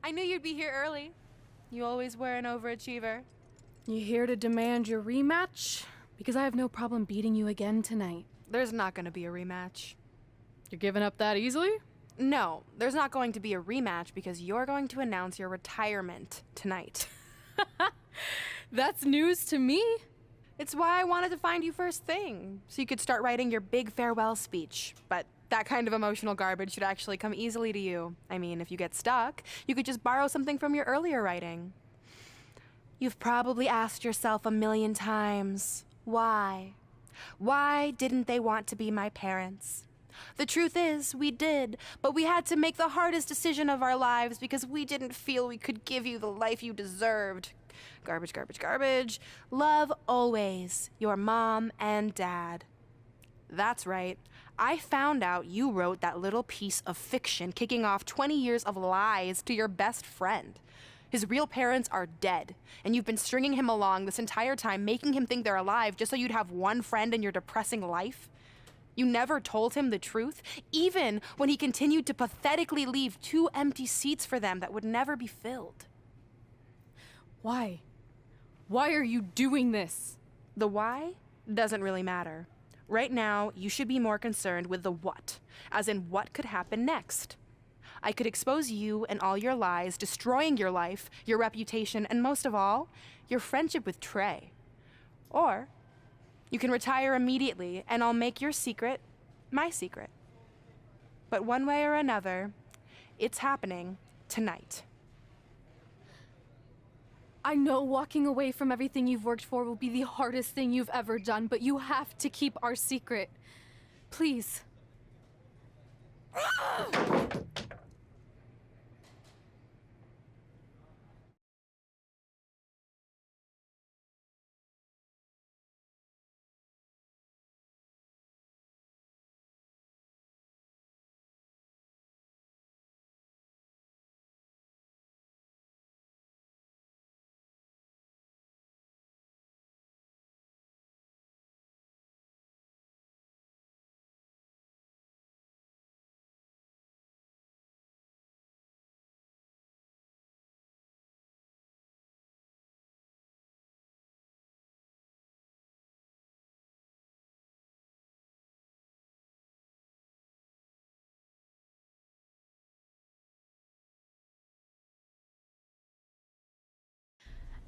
I knew you'd be here early. You always were an overachiever. You here to demand your rematch? Because I have no problem beating you again tonight. There's not going to be a rematch. You're giving up that easily? No, there's not going to be a rematch because you're going to announce your retirement tonight. That's news to me. It's why I wanted to find you first thing, so you could start writing your big farewell speech. But that kind of emotional garbage should actually come easily to you. I mean, if you get stuck, you could just borrow something from your earlier writing. You've probably asked yourself a million times, why? Why didn't they want to be my parents? The truth is, we did, but we had to make the hardest decision of our lives because we didn't feel we could give you the life you deserved. Garbage, garbage, garbage. Love always, your mom and dad. That's right. I found out you wrote that little piece of fiction kicking off 20 years of lies to your best friend. His real parents are dead, and you've been stringing him along this entire time, making him think they're alive just so you'd have one friend in your depressing life. You never told him the truth, even when he continued to pathetically leave 2 empty seats for them that would never be filled. Why? Why are you doing this? The why doesn't really matter. Right now, you should be more concerned with the what, as in what could happen next. I could expose you and all your lies, destroying your life, your reputation, and most of all, your friendship with Trey. Or you can retire immediately, and I'll make your secret my secret. But one way or another, it's happening tonight. I know walking away from everything you've worked for will be the hardest thing you've ever done, but you have to keep our secret. Please.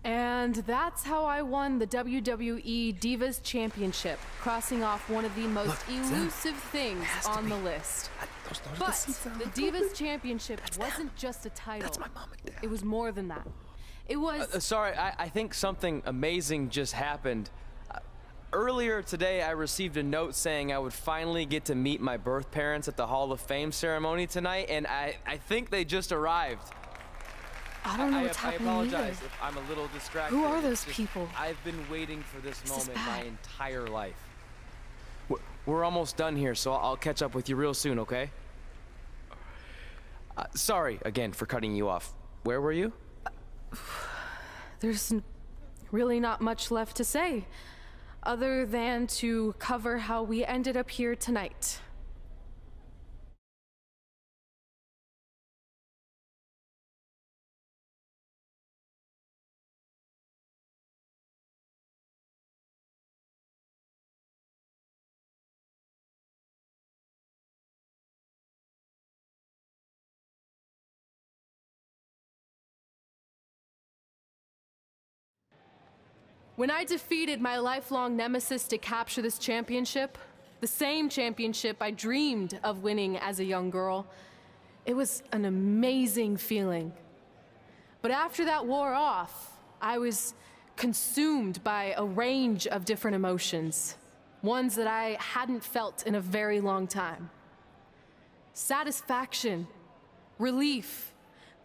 And that's how I won the WWE Divas Championship, crossing off one of the most elusive things on the list. But the Divas Championship wasn't just a title. That's my mom and dad. It was more than that. It was... Sorry, I think something amazing just happened. Earlier today, I received a note saying I would finally get to meet my birth parents at the Hall of Fame ceremony tonight, and I think they just arrived. I don't know what's happening I apologize either. if I'm a little distracted. Who are those people? I've been waiting for this moment my bad. entire life. We're almost done here, so I'll catch up with you real soon, okay? Sorry again for cutting you off. Where were you? There's really not much left to say, other than to cover how we ended up here tonight. When I defeated my lifelong nemesis to capture this championship, the same championship I dreamed of winning as a young girl, it was an amazing feeling. But after that wore off, I was consumed by a range of different emotions, ones that I hadn't felt in a very long time. Satisfaction, relief,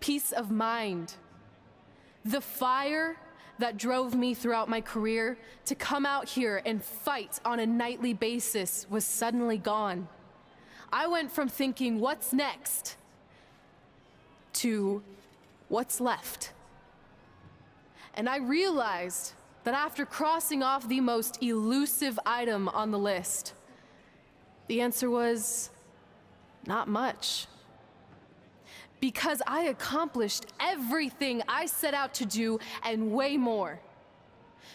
peace of mind. The fire that drove me throughout my career to come out here and fight on a nightly basis was suddenly gone. I went from thinking, what's next, to what's left. And I realized that after crossing off the most elusive item on the list, the answer was not much. Because I accomplished everything I set out to do and way more.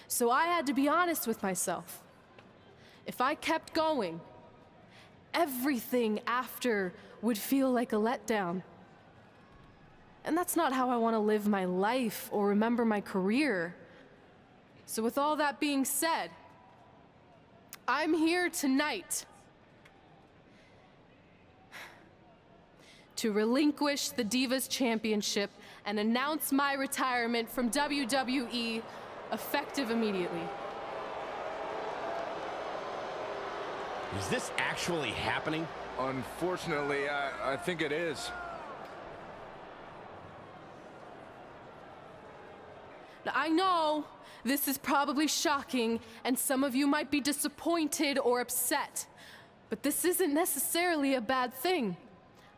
So I had to be honest with myself. If I kept going, everything after would feel like a letdown. And that's not how I want to live my life or remember my career. So with all that being said, I'm here tonight to relinquish the Divas Championship and announce my retirement from WWE effective immediately. Is this actually happening? Unfortunately, I think it is. Now, I know this is probably shocking, and some of you might be disappointed or upset, but this isn't necessarily a bad thing.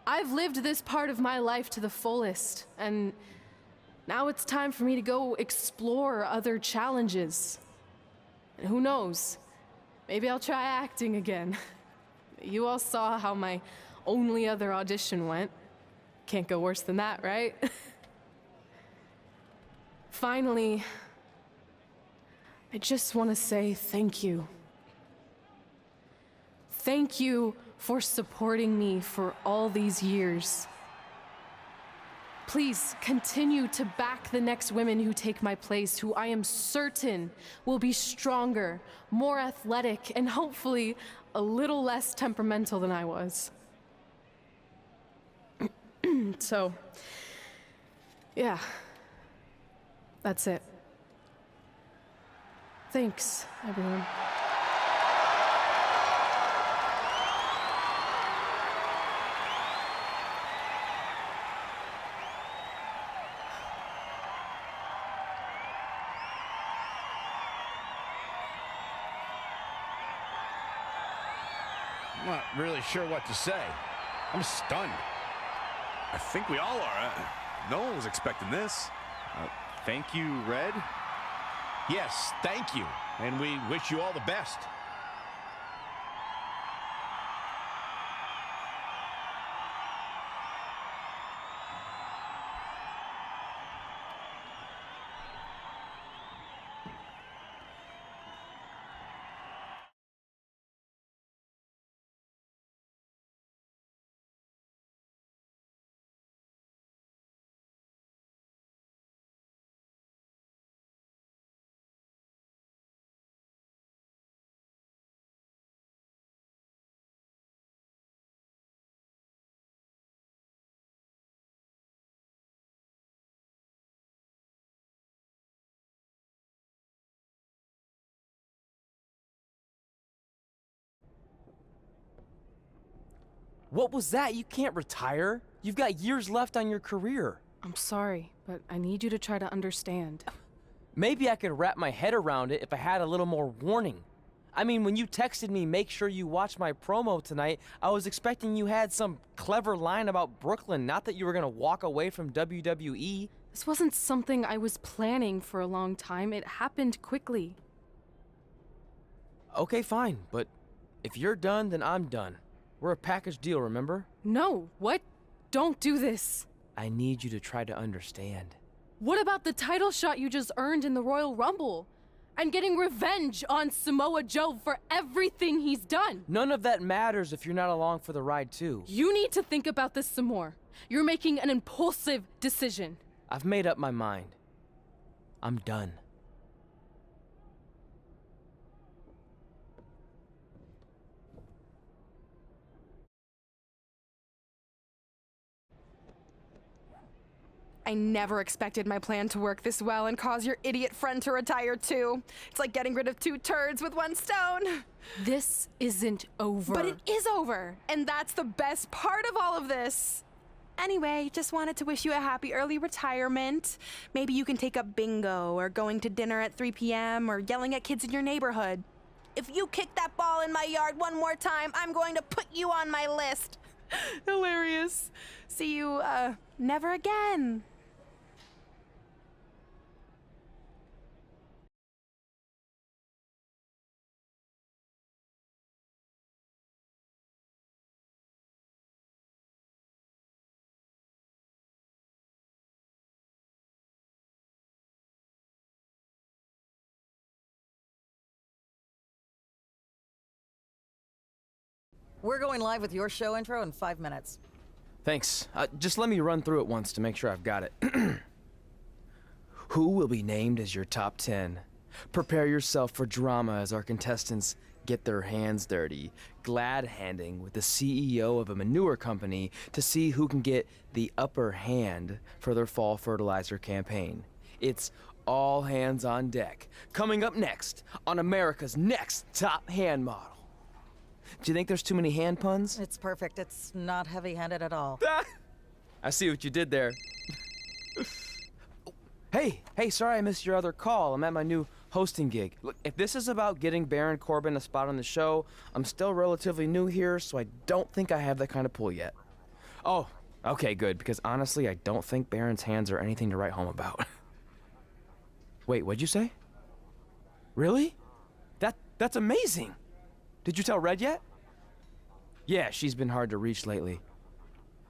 I've lived this part of my life to the fullest, and now it's time for me to go explore other challenges. And who knows? Maybe I'll try acting again. You all saw how my only other audition went. Can't go worse than that, right? Finally, I just want to say thank you. Thank you for supporting me for all these years. Please continue to back the next women who take my place, who I am certain will be stronger, more athletic, and hopefully a little less temperamental than I was. So, yeah, that's it. Thanks, everyone. I'm not really sure what to say. I'm stunned. I think we all are. No one was expecting this. Thank you, Red. Yes, thank you. And we wish you all the best. What was that? You can't retire. You've got years left on your career. I'm sorry, but I need you to try to understand. Maybe I could wrap my head around it if I had a little more warning. I mean, when you texted me, make sure you watch my promo tonight, I was expecting you had some clever line about Brooklyn, not that you were gonna walk away from WWE. This wasn't something I was planning for a long time. It happened quickly. Okay, fine, but if you're done, then I'm done. We're a package deal, remember? No, what? Don't do this. I need you to try to understand. What about the title shot you just earned in the Royal Rumble? And getting revenge on Samoa Joe for everything he's done? None of that matters if you're not along for the ride, too. You need to think about this some more. You're making an impulsive decision. I've made up my mind. I'm done. I never expected my plan to work this well and cause your idiot friend to retire too. It's like getting rid of 2 turds with 1 stone. This isn't over. But it is over, and that's the best part of all of this. Anyway, just wanted to wish you a happy early retirement. Maybe you can take up bingo or going to dinner at 3 p.m. or yelling at kids in your neighborhood. If you kick that ball in my yard one more time, I'm going to put you on my list. Hilarious. See you, never again. We're going live with your show intro in 5 minutes. Thanks. Just let me run through it once to make sure I've got it. Who will be named as your top 10? Prepare yourself for drama as our contestants get their hands dirty, glad-handing with the CEO of a manure company to see who can get the upper hand for their fall fertilizer campaign. It's all hands on deck. Coming up next on America's Next Top Hand Model. Do you think there's too many hand puns? It's perfect. It's not heavy-handed at all. I see what you did there. Hey, sorry I missed your other call. I'm at my new hosting gig. Look, if this is about getting Baron Corbin a spot on the show, I'm still relatively new here, so I don't think I have that kind of pull yet. Oh, okay, good, because honestly, I don't think Baron's hands are anything to write home about. Wait, what'd you say? Really? That's amazing! Did you tell Red yet? Yeah, she's been hard to reach lately.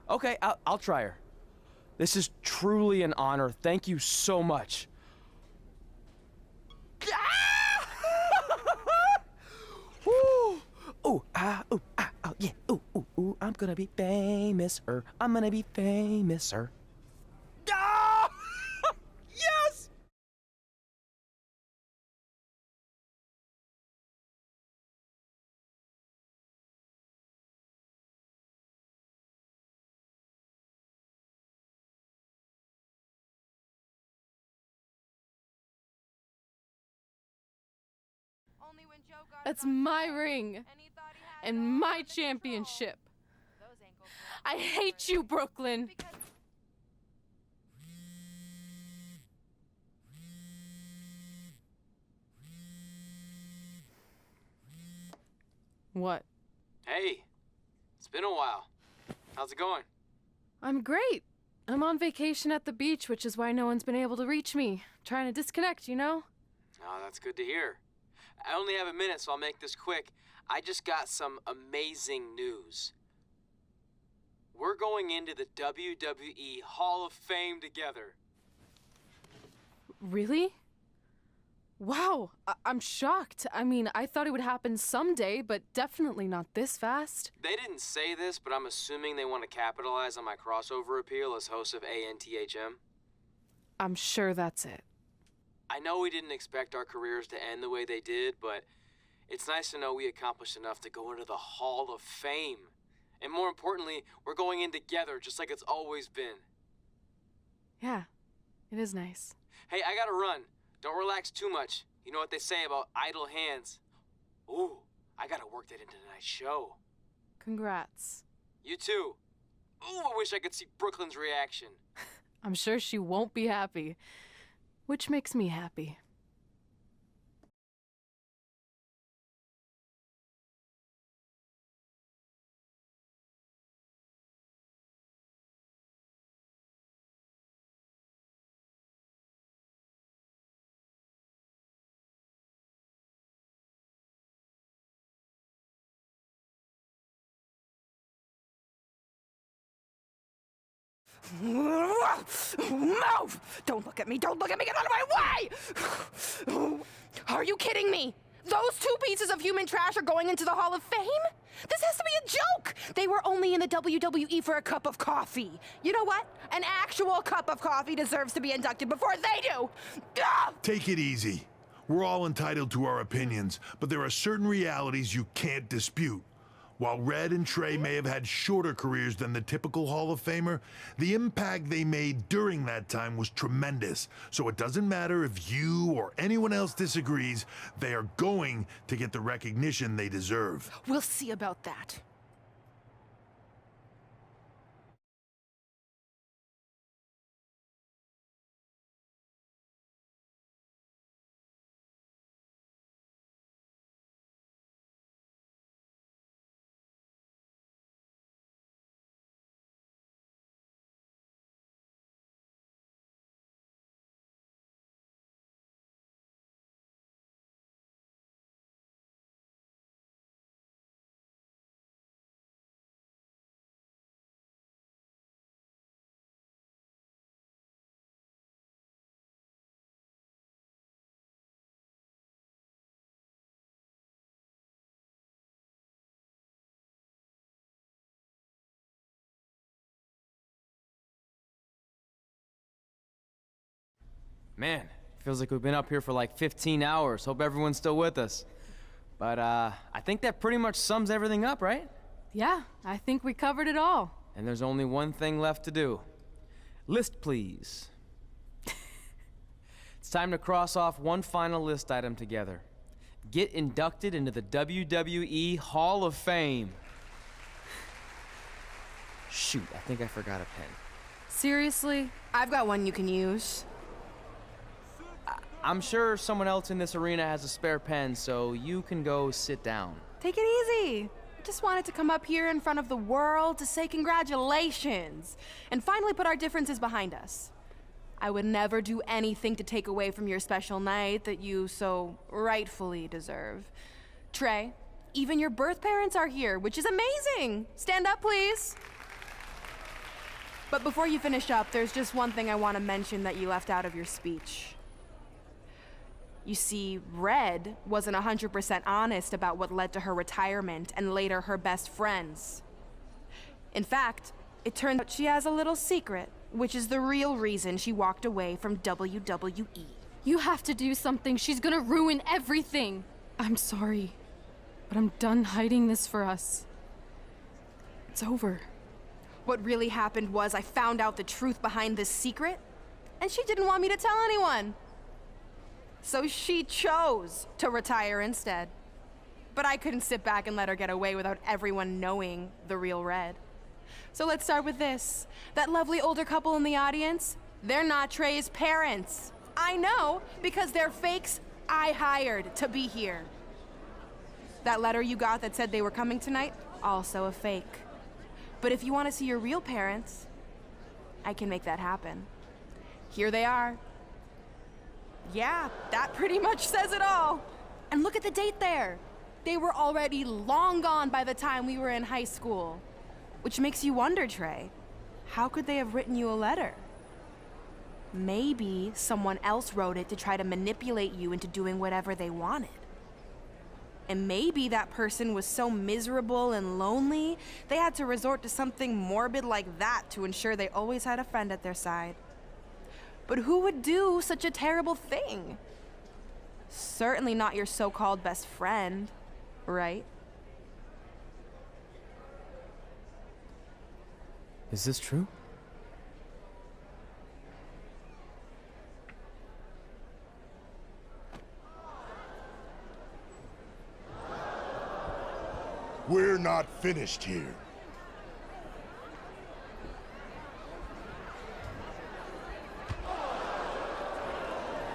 Okay, I'll try her. This is truly an honor. Thank you so much. Ooh, ooh, ooh, oh, yeah, ooh, I'm gonna be famous, I'm gonna be famous, Ah! Yes! Only when Joe got That's it on my film, ring and he thought he had it and all my under control. championship. Those ankles I weren't hate good. you, Brooklyn. Because What? Hey, it's been a while. How's it going? I'm great. I'm on vacation at the beach, which is why no one's been able to reach me. Trying to disconnect, you know? Oh, that's good to hear. I only have a minute, so I'll make this quick. I just got some amazing news. We're going into the WWE Hall of Fame together. Really? Wow, I'm shocked. I mean, I thought it would happen someday, but definitely not this fast. They didn't say this, but I'm assuming they want to capitalize on my crossover appeal as host of ANTHM. I'm sure that's it. I know we didn't expect our careers to end the way they did, but it's nice to know we accomplished enough to go into the Hall of Fame. And more importantly, we're going in together, just like it's always been. Yeah, it is nice. Hey, I gotta run. Don't relax too much. You know what they say about idle hands. Ooh, I gotta work that into tonight's show. Congrats. You too. Ooh, I wish I could see Brooklyn's reaction. I'm sure she won't be happy, which makes me happy. Move! Don't look at me! Don't look at me! Get out of my way! Are you kidding me? Those two pieces of human trash are going into the Hall of Fame? This has to be a joke! They were only in the WWE for a cup of coffee. You know what? An actual cup of coffee deserves to be inducted before they do! Ah! Take it easy. We're all entitled to our opinions, but there are certain realities you can't dispute. While Red and Trey may have had shorter careers than the typical Hall of Famer, the impact they made during that time was tremendous. So it doesn't matter if you or anyone else disagrees, they are going to get the recognition they deserve. We'll see about that. Man, feels like we've been up here for like 15 hours. Hope everyone's still with us. But I think that pretty much sums everything up, right? Yeah, I think we covered it all. And there's only one thing left to do. List, please. It's time to cross off one final list item together. Get inducted into the WWE Hall of Fame. Shoot, I think I forgot a pen. Seriously? I've got one you can use. I'm sure someone else in this arena has a spare pen, so you can go sit down. Take it easy. I just wanted to come up here in front of the world to say congratulations and finally put our differences behind us. I would never do anything to take away from your special night that you so rightfully deserve. Trey, even your birth parents are here, which is amazing. Stand up, please. But before you finish up, there's just one thing I want to mention that you left out of your speech. You see, Red wasn't 100% honest about what led to her retirement and later her best friends. In fact, it turned out she has a little secret, which is the real reason she walked away from WWE. You have to do something. She's gonna ruin everything. I'm sorry, but I'm done hiding this for us. It's over. What really happened was I found out the truth behind this secret, and she didn't want me to tell anyone. So she chose to retire instead. But I couldn't sit back and let her get away without everyone knowing the real Red. So let's start with this. That lovely older couple in the audience, they're not Trey's parents. I know, because they're fakes I hired to be here. That letter you got that said they were coming tonight, also a fake. But if you want to see your real parents, I can make that happen. Here they are. Yeah, that pretty much says it all. And look at the date there. They were already long gone by the time we were in high school. Which makes you wonder, Trey, how could they have written you a letter? Maybe someone else wrote it to try to manipulate you into doing whatever they wanted. And maybe that person was so miserable and lonely, they had to resort to something morbid like that to ensure they always had a friend at their side. But who would do such a terrible thing? Certainly not your so-called best friend, right? Is this true? We're not finished here.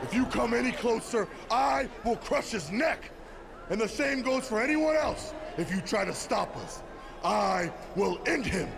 If you come any closer, I will crush his neck. And the same goes for anyone else. If you try to stop us, I will end him.